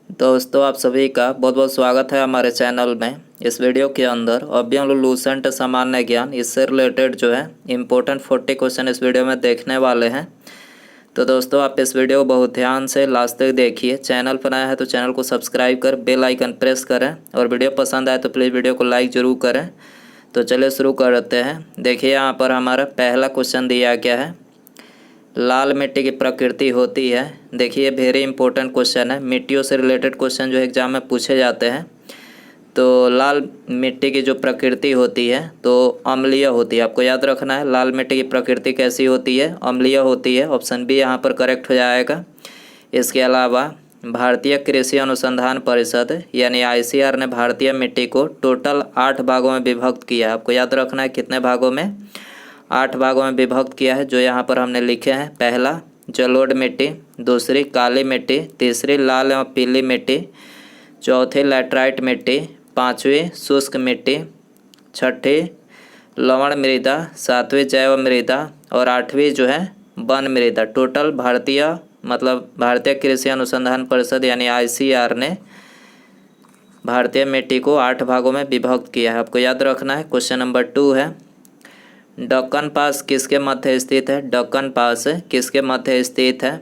दोस्तों आप सभी का बहुत बहुत स्वागत है हमारे चैनल में। इस वीडियो के अंदर अव्यय लूसेंट सामान्य ज्ञान इससे रिलेटेड जो है इम्पोर्टेंट 40 क्वेश्चन इस वीडियो में देखने वाले हैं। तो दोस्तों आप इस वीडियो को बहुत ध्यान से लास्ट तक देखिए। चैनल पर आया है तो चैनल को सब्सक्राइब कर बेल आइकन प्रेस करें और वीडियो पसंद आए तो प्लीज़ वीडियो को लाइक ज़रूर करें। तो चलिए शुरू करते हैं। देखिए यहाँ पर हमारा पहला क्वेश्चन दिया गया है, लाल मिट्टी की प्रकृति होती है। देखिए वेरी इंपॉर्टेंट क्वेश्चन है, मिट्टियों से रिलेटेड क्वेश्चन जो एग्जाम में पूछे जाते हैं। तो लाल मिट्टी की जो प्रकृति होती है तो अम्लीय होती है। आपको याद रखना है लाल मिट्टी की प्रकृति कैसी होती है, अम्लीय होती है। ऑप्शन बी यहाँ पर करेक्ट हो जाएगा। इसके अलावा भारतीय कृषि अनुसंधान परिषद यानी ICAR ने भारतीय मिट्टी को टोटल 8 भागों में विभक्त किया है। आपको याद रखना है कितने भागों में, 8 भागों में विभक्त किया है, जो यहाँ पर हमने लिखे हैं। पहला जलोढ़ मिट्टी, दूसरी काली मिट्टी, तीसरी लाल एवं पीली मिट्टी, चौथी लैटराइट मिट्टी, पांचवी शुष्क मिट्टी, छठी लवण मृदा, सातवीं जैव मृदा और आठवीं जो है वन मृदा। टोटल भारतीय कृषि अनुसंधान परिषद यानी ICAR ने भारतीय मिट्टी को 8 भागों में विभक्त किया है। आपको याद रखना है। क्वेश्चन नंबर 2 है, दक्कन पास किसके मध्य स्थित है? दक्कन पास किसके मध्य स्थित है?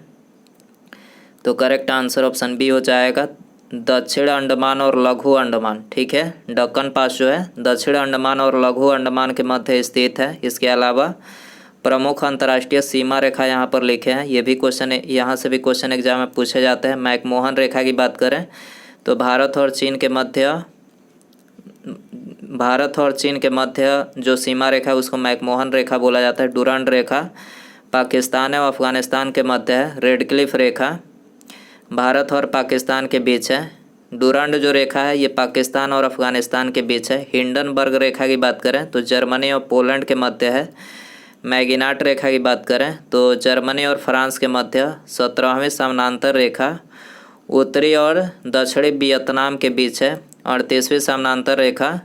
तो करेक्ट आंसर ऑप्शन बी हो जाएगा, दक्षिण अंडमान और लघु अंडमान। ठीक है, दक्कन पास जो है दक्षिण अंडमान और लघु अंडमान के मध्य स्थित है। इसके अलावा प्रमुख अंतर्राष्ट्रीय सीमा रेखा यहाँ पर लिखे हैं। ये भी क्वेश्चन, यहाँ से भी क्वेश्चन एग्जाम में पूछे जाते हैं। मैकमोहन रेखा की बात करें तो भारत और चीन के मध्य जो सीमा रेखा है उसको मैकमोहन रेखा बोला जाता है। डुरंड रेखा पाकिस्तान और अफगानिस्तान के मध्य है। रेड क्लिफ रेखा भारत और पाकिस्तान के बीच है। डुरंड जो रेखा है ये पाकिस्तान और अफगानिस्तान के बीच है। हिंडनबर्ग रेखा की बात करें तो जर्मनी और पोलैंड के मध्य है। मैगिनाट रेखा की बात करें तो जर्मनी और फ्रांस के मध्य। 17वीं समानांतर रेखा उत्तरी और दक्षिणी वियतनाम के बीच है। 38वीं समानांतर रेखा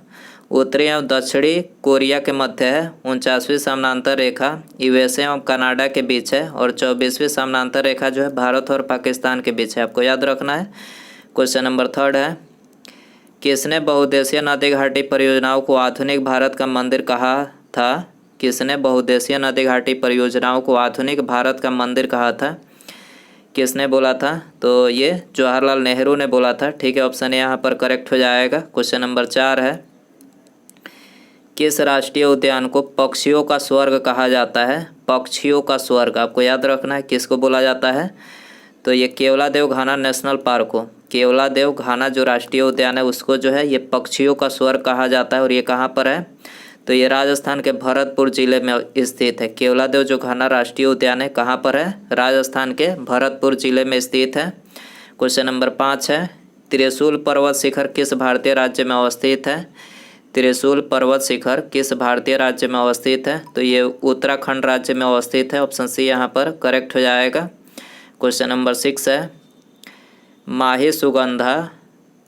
उत्तरी एवं दक्षिणी कोरिया के मध्य है। 49वीं समानांतर रेखा USA एवं कनाडा के बीच है। और 24वीं समानांतर रेखा जो है भारत और पाकिस्तान के बीच है। आपको याद रखना है। क्वेश्चन नंबर 3 है, किसने बहुउद्देशीय नदी घाटी परियोजनाओं को आधुनिक भारत का मंदिर कहा था? किसने बहुउद्देशीय नदी घाटी परियोजनाओं को आधुनिक भारत का मंदिर कहा था? किसने बोला था? तो ये जवाहरलाल नेहरू ने बोला था। ठीक है, ऑप्शन यहाँ पर करेक्ट हो जाएगा। क्वेश्चन नंबर 4 है, किस राष्ट्रीय उद्यान को पक्षियों का स्वर्ग कहा जाता है? पक्षियों का स्वर्ग आपको याद रखना है, किसको बोला जाता है? तो ये केवलादेव घाना नेशनल पार्क को, केवलादेव घाना जो राष्ट्रीय उद्यान है उसको जो है ये पक्षियों का स्वर्ग कहा जाता है। और ये कहाँ पर है? तो ये राजस्थान के भरतपुर जिले में स्थित है। केवलादेव जो घाना राष्ट्रीय उद्यान है कहाँ पर है? राजस्थान के भरतपुर जिले में स्थित है। क्वेश्चन नंबर 5 है, त्रिशूल पर्वत शिखर किस भारतीय राज्य में अवस्थित है? त्रिशूल पर्वत शिखर किस भारतीय राज्य में अवस्थित है? तो ये उत्तराखंड राज्य में अवस्थित है। ऑप्शन सी यहाँ पर करेक्ट हो जाएगा। क्वेश्चन नंबर 6 है, माही सुगंधा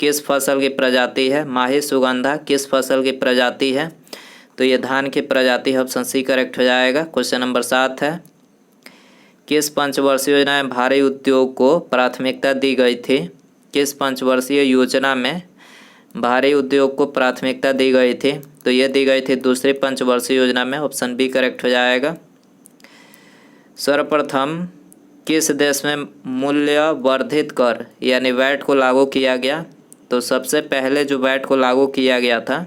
किस फसल की प्रजाति है? माही सुगंधा किस फसल की प्रजाति है? तो ये धान की प्रजाति है। ऑप्शन सी करेक्ट हो जाएगा। क्वेश्चन नंबर 7 है, किस पंचवर्षीय योजना में भारी उद्योग को प्राथमिकता दी गई थी? किस पंचवर्षीय योजना में भारी उद्योग को प्राथमिकता दी गई थी? तो ये दी गई थी दूसरी पंचवर्षीय योजना में। ऑप्शन बी करेक्ट हो जाएगा। सर्वप्रथम किस देश में मूल्य वर्धित कर यानी वैट को लागू किया गया? तो सबसे पहले जो वैट को लागू किया गया था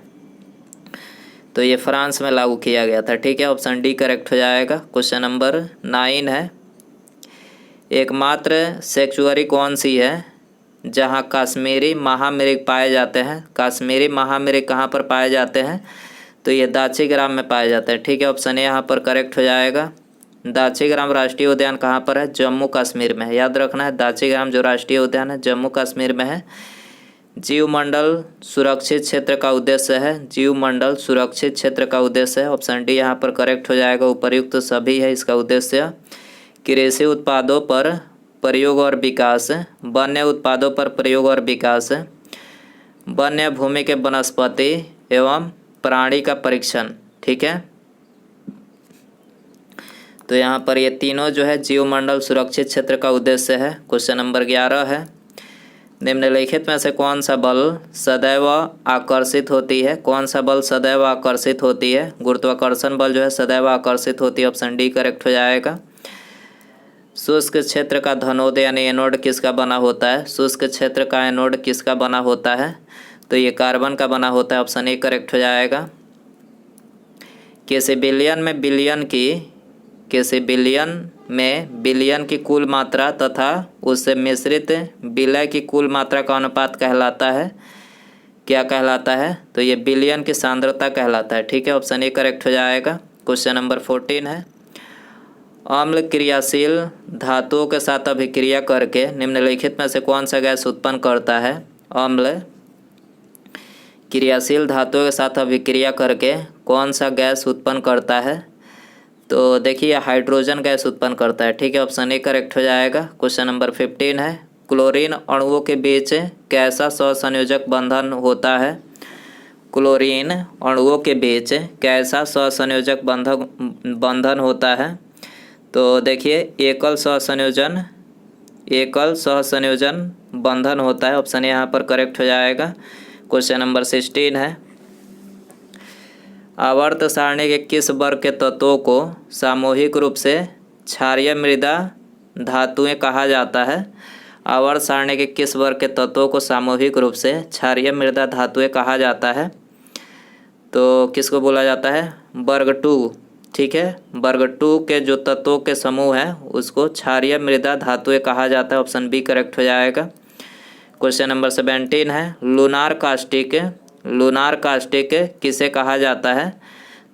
तो ये फ्रांस में लागू किया गया था। ठीक है, ऑप्शन डी करेक्ट हो जाएगा। क्वेश्चन नंबर 9 है, एकमात्र सेंचुरी कौन सी है जहां कश्मीरी महामृग पाए जाते हैं? कश्मीरी महामृग कहाँ पर पाए जाते हैं? तो ये दाचीग्राम में पाए जाते हैं। ठीक है, ऑप्शन ए यहाँ पर करेक्ट हो जाएगा। दाचीग्राम राष्ट्रीय उद्यान कहाँ पर है? जम्मू कश्मीर में है। याद रखना है, दाचीग्राम जो राष्ट्रीय उद्यान है जम्मू कश्मीर में है। जीवमंडल सुरक्षित क्षेत्र का उद्देश्य है। जीवमंडल सुरक्षित क्षेत्र का उद्देश्य है। ऑप्शन डी यहाँ पर करेक्ट हो जाएगा। उपर्युक्त सभी है इसका उद्देश्य। कृषि उत्पादों पर प्रयोग और विकास, वन्य उत्पादों पर प्रयोग और विकास, वन्य भूमि के वनस्पति एवं प्राणी का परीक्षण। ठीक है, तो यहाँ पर ये तीनों जो है जीवमंडल सुरक्षित क्षेत्र का उद्देश्य है। क्वेश्चन नंबर 11 है, निम्नलिखित में से कौन सा बल सदैव आकर्षित होती है? कौन सा बल सदैव आकर्षित होती है? गुरुत्वाकर्षण बल जो है सदैव आकर्षित होती है। ऑप्शन डी करेक्ट हो जाएगा। शुष्क क्षेत्र का धनोद यानी एनोड किसका बना होता है? शुष्क क्षेत्र का एनोड किसका बना होता है? तो ये कार्बन का बना होता है। ऑप्शन ए करेक्ट हो जाएगा। किसी बिलियन में बिलियन की कुल मात्रा तथा उससे मिश्रित विलय की कुल मात्रा का अनुपात कहलाता है, क्या कहलाता है? तो ये बिलियन की सांद्रता कहलाता है। ठीक है, ऑप्शन ए करेक्ट हो जाएगा। क्वेश्चन नंबर 14 है, अम्ल क्रियाशील धातुओं के साथ अभिक्रिया करके निम्नलिखित में से कौन सा गैस उत्पन्न करता है? अम्ल क्रियाशील धातुओं के साथ अभिक्रिया करके कौन सा गैस उत्पन्न करता है? तो देखिए हाइड्रोजन गैस उत्पन्न करता है। ठीक है, ऑप्शन ए करेक्ट हो जाएगा। क्वेश्चन नंबर 15 है, क्लोरीन अणुओं के बीच कैसा सहसंयोजक बंधन होता है? क्लोरीन अणुओं के बीच कैसा सहसंयोजक बंधन होता है? तो देखिए एकल सहसंयोजन बंधन होता है। ऑप्शन ए यहाँ पर करेक्ट हो जाएगा। क्वेश्चन नंबर 16 है, आवर्त सारणी के किस वर्ग के तत्वों को सामूहिक रूप से क्षारीय मृदा धातुएं कहा जाता है? आवर्त सारणी के किस वर्ग के तत्वों को सामूहिक रूप से क्षारीय मृदा धातुएं कहा जाता है? तो किसको बोला जाता है? वर्ग 2। ठीक है, वर्ग 2 के जो तत्वों के समूह है उसको क्षारीय मृदा धातुएं कहा जाता है। ऑप्शन बी करेक्ट हो जाएगा। क्वेश्चन नंबर 17 है, लूनार कास्टिक किसे कहा जाता है?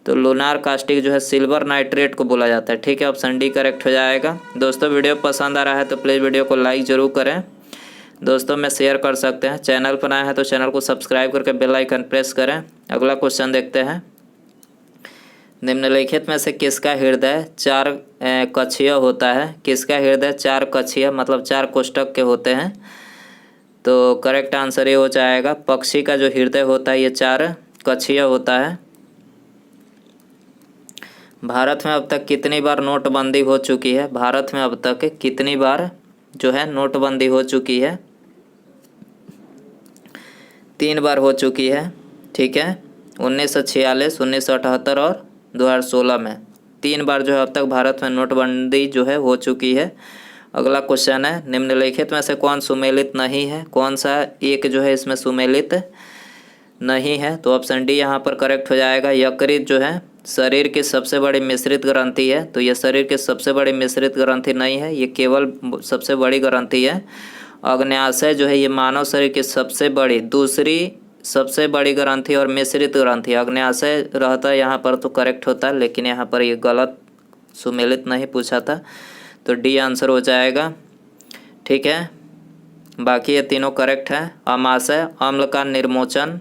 तो लूनार कास्टिक जो है सिल्वर नाइट्रेट को बोला जाता है। ठीक है, ऑप्शन डी करेक्ट हो जाएगा। दोस्तों वीडियो पसंद आ रहा है तो प्लीज़ वीडियो को लाइक ज़रूर करें, दोस्तों में शेयर कर सकते हैं। चैनल पर आए हैं तो चैनल को सब्सक्राइब करके बेल आइकन प्रेस करें। अगला क्वेश्चन देखते हैं, निम्नलिखित में से किसका हृदय 4 कक्षीय होता है? किसका हृदय 4 कक्षीय मतलब 4 कोष्ठक के होते हैं? तो करेक्ट आंसर ये हो जाएगा, पक्षी का जो हृदय होता है ये 4 कक्षीय होता है। भारत में अब तक कितनी बार नोटबंदी हो चुकी है? भारत में अब तक कितनी बार जो है नोटबंदी हो चुकी है? 3 बार हो चुकी है। ठीक है, 1946, 1978 और 2016 में 3 बार जो है अब तक भारत में नोटबंदी जो है हो चुकी है। अगला क्वेश्चन है, निम्नलिखित में से कौन सुमेलित नहीं है? कौन सा एक जो है इसमें सुमेलित नहीं है? तो ऑप्शन डी यहाँ पर करेक्ट हो जाएगा। यकृत जो है शरीर की सबसे बड़ी मिश्रित ग्रंथि है, तो ये शरीर की सबसे बड़ी मिश्रित ग्रंथि नहीं है, ये केवल सबसे बड़ी ग्रंथि है। अग्न्याशय जो है ये मानव शरीर की दूसरी सबसे बड़ी ग्रंथि और मिश्रित ग्रंथि। अग्न्याशय रहता है यहाँ पर तो करेक्ट होता है, लेकिन यहाँ पर ये गलत सुमेलित नहीं पूछा था, तो डी आंसर हो जाएगा। ठीक है, बाकी ये तीनों करेक्ट है। अमाशय अम्ल का निर्मोचन,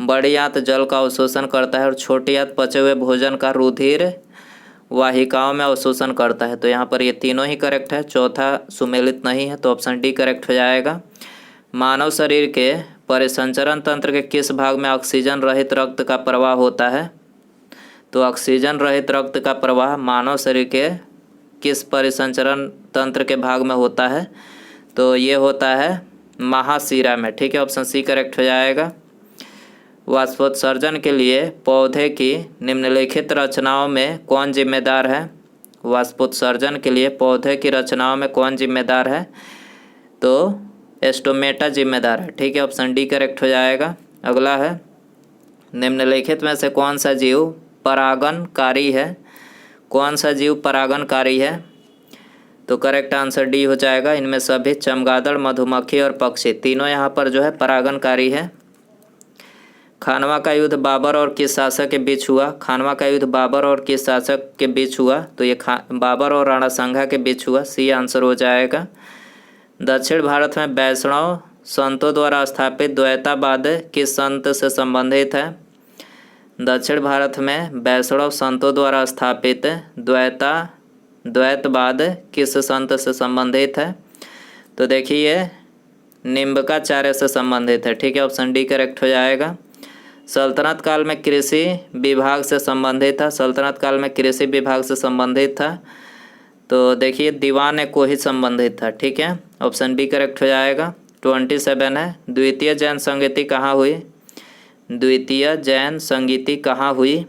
बड़ी आंत जल का अवशोषण करता है और छोटी आंत पचे हुए भोजन का रुधिर वाहिकाओं में अवशोषण करता है। तो यहाँ पर ये तीनों ही करेक्ट है, चौथा सुमेलित नहीं है, तो ऑप्शन डी करेक्ट हो जाएगा। मानव शरीर के परिसंचरण तंत्र के किस भाग में ऑक्सीजन रहित रक्त का प्रवाह होता है? तो ऑक्सीजन रहित रक्त का प्रवाह मानव शरीर के किस परिसंचरण तंत्र के भाग में होता है? तो ये होता है महाशिरा में। ठीक है, ऑप्शन सी करेक्ट हो जाएगा। वाष्पोत्सर्जन के लिए पौधे की निम्नलिखित रचनाओं में कौन जिम्मेदार है? वाष्पोत्सर्जन के लिए पौधे की रचनाओं में कौन जिम्मेदार है? तो एस्टोमेटा जिम्मेदार है। ठीक है, ऑप्शन डी करेक्ट हो जाएगा। अगला है, निम्नलिखित में से कौन सा जीव परागणकारी है? कौन सा जीव परागणकारी है? तो करेक्ट आंसर डी हो जाएगा। इनमें सभी चमगादड़, मधुमक्खी और पक्षी तीनों यहाँ पर जो है परागणकारी है। खानवा का युद्ध बाबर और किस शासक के बीच हुआ? खानवा का युद्ध बाबर और किस शासक के बीच हुआ? तो ये बाबर और राणा सांगा के बीच हुआ। सी आंसर हो जाएगा। दक्षिण भारत में वैष्णव संतों द्वारा स्थापित द्वैतावाद किस संत से संबंधित है? दक्षिण भारत में वैष्णव संतों द्वारा स्थापित द्वैतवाद किस संत से संबंधित है? तो देखिए निम्बकाचार्य से संबंधित है। ठीक है, ऑप्शन डी करेक्ट हो जाएगा। सल्तनत काल में कृषि विभाग से संबंधित था। सल्तनत काल में कृषि विभाग से संबंधित था, तो देखिए दीवान को ही संबंधित था। ठीक है, ऑप्शन बी करेक्ट हो जाएगा। 27 है। द्वितीय जैन संगीति कहाँ हुई? द्वितीय जैन संगीति कहाँ हुई?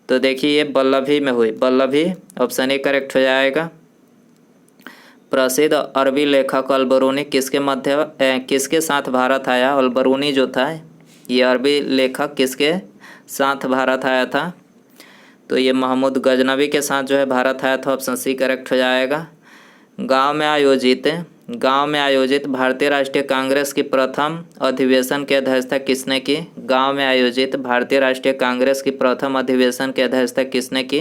तो देखिए ये वल्लभी में हुई। वल्लभी ऑप्शन ए करेक्ट हो जाएगा। प्रसिद्ध अरबी लेखक अल-बरूनी किसके साथ भारत आया? अल-बरूनी जो था ये अरबी लेखक किसके साथ भारत आया था? तो ये महमूद गजनवी के साथ जो है भारत आया था। ऑप्शन सी करेक्ट हो जाएगा। गांव में आयोजित भारतीय राष्ट्रीय कांग्रेस की प्रथम अधिवेशन की अध्यक्षता किसने की? गांव में आयोजित भारतीय राष्ट्रीय कांग्रेस की प्रथम अधिवेशन की अध्यक्षता किसने की?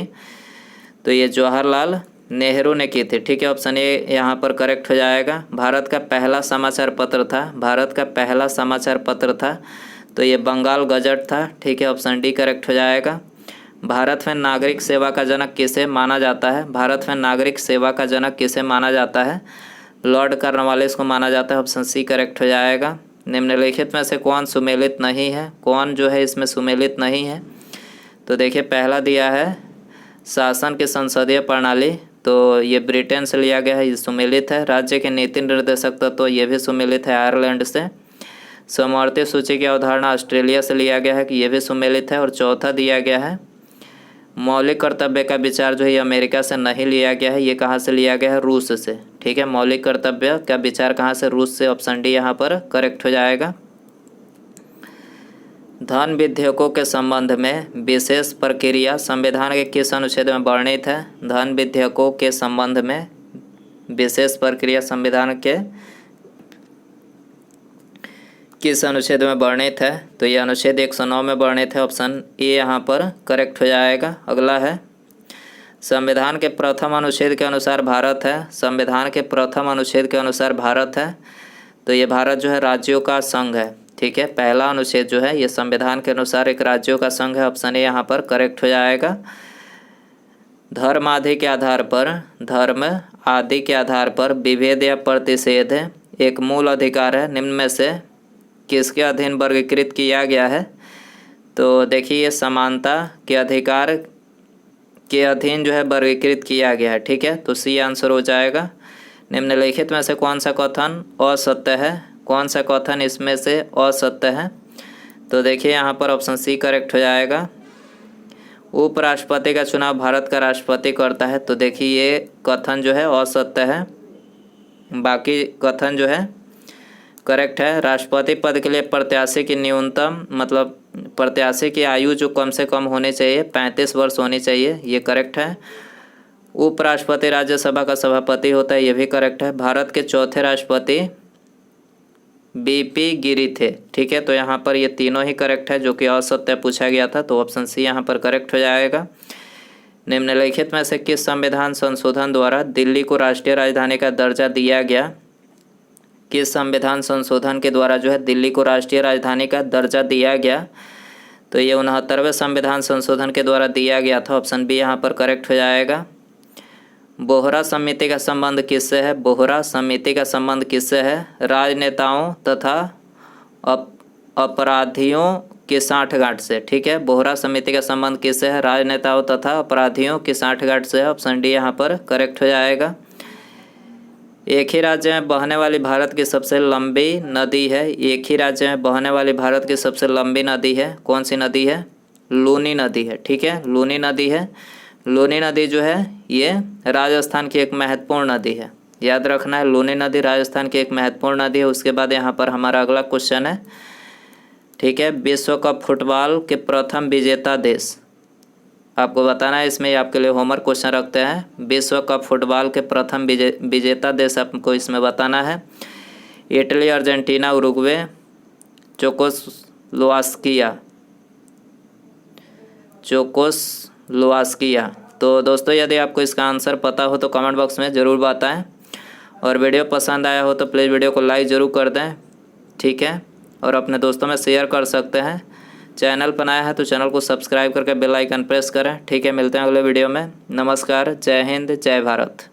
तो ये जवाहरलाल नेहरू ने की थी। ठीक है, ऑप्शन ए यहाँ पर करेक्ट हो जाएगा। भारत का पहला समाचार पत्र था तो ये बंगाल गजट था। ठीक है, ऑप्शन डी करेक्ट हो जाएगा। भारत में नागरिक सेवा का जनक किसे माना जाता है? भारत में नागरिक सेवा का जनक किसे माना जाता है? लॉर्ड कॉर्नवालिस को माना जाता है। ऑप्शन सी करेक्ट हो जाएगा। निम्नलिखित में से कौन सुमेलित नहीं है? कौन जो है इसमें सुमेलित नहीं है? तो देखिए पहला दिया है शासन की संसदीय प्रणाली, तो ये ब्रिटेन से लिया गया है, ये सुमेलित है। राज्य के नीति निर्देशक तत्व तो ये भी सुमेलित है आयरलैंड से। समवर्ती सूची की अवधारणा ऑस्ट्रेलिया से लिया गया है कि ये भी सुमेलित है। और चौथा दिया गया है मौलिक कर्तव्य का विचार जो है अमेरिका से नहीं लिया गया है, ये कहाँ से लिया गया है? रूस से। ठीक है, मौलिक कर्तव्य का विचार कहाँ से? रूस से। ऑप्शन डी यहाँ पर करेक्ट हो जाएगा। धन विधेयकों के संबंध में विशेष प्रक्रिया संविधान के किस अनुच्छेद में वर्णित है? धन विधेयकों के संबंध में विशेष प्रक्रिया संविधान के किस अनुच्छेद में वर्णित है? तो ये अनुच्छेद 109 में वर्णित है। ऑप्शन ए यहाँ पर करेक्ट हो जाएगा। अगला है संविधान के प्रथम अनुच्छेद के अनुसार भारत है। संविधान के प्रथम अनुच्छेद के अनुसार भारत है तो ये भारत जो है राज्यों का संघ है। ठीक है, पहला अनुच्छेद जो है ये संविधान के अनुसार एक राज्यों का संघ है। ऑप्शन ए यहाँ पर करेक्ट हो जाएगा। धर्म आदि के आधार पर विभेद या प्रतिषेध एक मूल अधिकार है। निम्न में से किसके अधीन वर्गीकृत किया गया है? तो देखिए ये समानता के अधिकार के अधीन जो है वर्गीकृत किया गया है। ठीक है, तो सी आंसर हो जाएगा। निम्नलिखित में से कौन सा कथन असत्य है? कौन सा कथन इसमें से असत्य है? तो देखिए यहाँ पर ऑप्शन सी करेक्ट हो जाएगा। उपराष्ट्रपति का चुनाव भारत का राष्ट्रपति करता है तो देखिए ये कथन जो है असत्य है। बाकी कथन जो है करेक्ट है। राष्ट्रपति पद के लिए प्रत्याशी की न्यूनतम प्रत्याशी की आयु जो कम से कम होनी चाहिए 35 वर्ष होनी चाहिए, ये करेक्ट है। उपराष्ट्रपति राज्यसभा का सभापति होता है, ये भी करेक्ट है। भारत के चौथे राष्ट्रपति बीपी गिरी थे। ठीक है, तो यहाँ पर ये तीनों ही करेक्ट है जो कि असत्य पूछा गया था, तो ऑप्शन सी यहाँ पर करेक्ट हो जाएगा। निम्नलिखित में से किस संविधान संशोधन द्वारा दिल्ली को राष्ट्रीय राजधानी का दर्जा दिया गया? किस संविधान संशोधन के द्वारा जो है दिल्ली को राष्ट्रीय राजधानी का दर्जा दिया गया? तो ये 69वें संविधान संशोधन के द्वारा दिया गया था। ऑप्शन बी यहाँ पर करेक्ट हो जाएगा। बोहरा समिति का संबंध किससे है? बोहरा समिति का संबंध किससे है? राजनेताओं तथा अपराधियों की साठगांठ से। ठीक है, बोहरा समिति का संबंध किससे है? राजनेताओं तथा अपराधियों की साठगांठ से है। ऑप्शन डी यहाँ पर करेक्ट हो जाएगा। एक ही राज्य में बहने वाली भारत की सबसे लंबी नदी है। एक ही राज्य में बहने वाली भारत की सबसे लंबी नदी है, कौन सी नदी है? लूनी नदी है। ठीक है, लूनी नदी है। लूनी नदी जो है ये राजस्थान की एक महत्वपूर्ण नदी है, याद रखना है। लूनी नदी राजस्थान की एक महत्वपूर्ण नदी है। उसके बाद यहाँ पर हमारा अगला क्वेश्चन है। ठीक है, विश्व कप फुटबॉल के प्रथम विजेता देश आपको बताना है। इसमें आपके लिए होमवर्क क्वेश्चन रखते हैं। विश्व कप फुटबॉल के प्रथम विजेता देश आपको इसमें बताना है। Italy, Argentina, Uruguay, Czechoslovakia. तो दोस्तों यदि आपको इसका आंसर पता हो तो कमेंट बॉक्स में ज़रूर बताएं, और वीडियो पसंद आया हो तो प्लीज़ वीडियो को लाइक ज़रूर कर दें। ठीक है, और अपने दोस्तों में शेयर कर सकते हैं। चैनल पर नया है तो चैनल को सब्सक्राइब करके बेल आइकन प्रेस करें। ठीक है, मिलते हैं अगले वीडियो में। नमस्कार, जय हिंद, जय भारत।